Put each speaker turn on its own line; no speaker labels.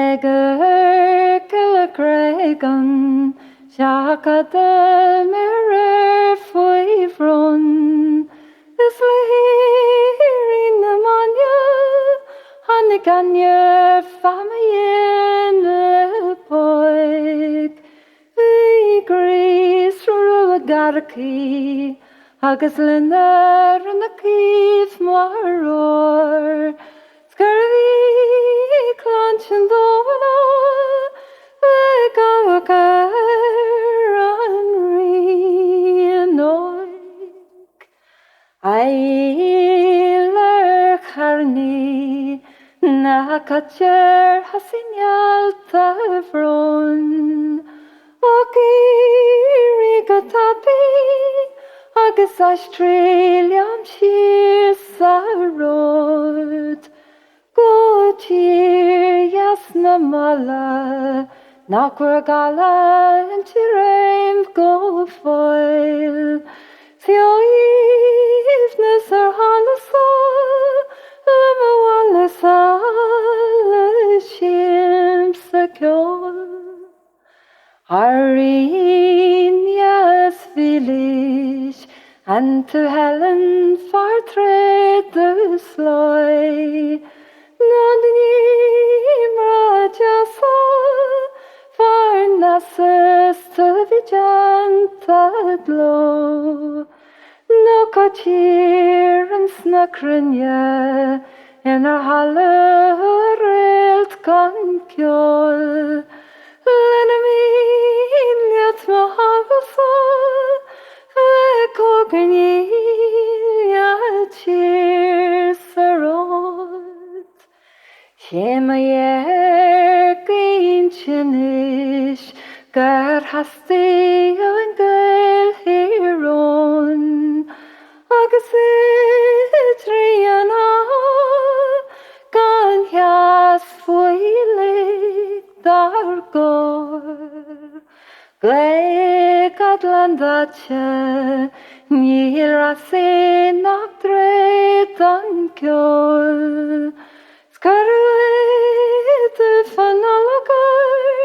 Gregor Kilagregan, Shakadel Merer Foivron, Islehirin Namanya, Haniganya Famayen Lepoik, Vigris Ruagarki, Agus Linder and the Keith Maror, Scurvy Cluncheon Dovana, Vegawaker Unreanoik. Eiler Harni, Nakacher Hasinyal Tavron, Okiri Gatapi, Agus Australiam Shir Sarod. Go cheer, Yasna Mala, Nakwagala, and Chirem go foil. Theo Evenes or Halasa, Amawalasa, Shim Sakol. Arinia's village, and to Helen far tread the sloy. Nodnim Rajasa, far Nassus to Vijanta glow. No Kachir and Snakranya, in our hallerelt Kankjol. Lenamin yet Mahavasa, Ekogni Yachir Sarot. Shemayer Ginchinish, Gar Hasti and Girl Heron, Agacitriana, Ganyas Fuilik Dargor. Glek Atlandache, Nirase Nakdre Dankjol. Skarwet Fanalagar,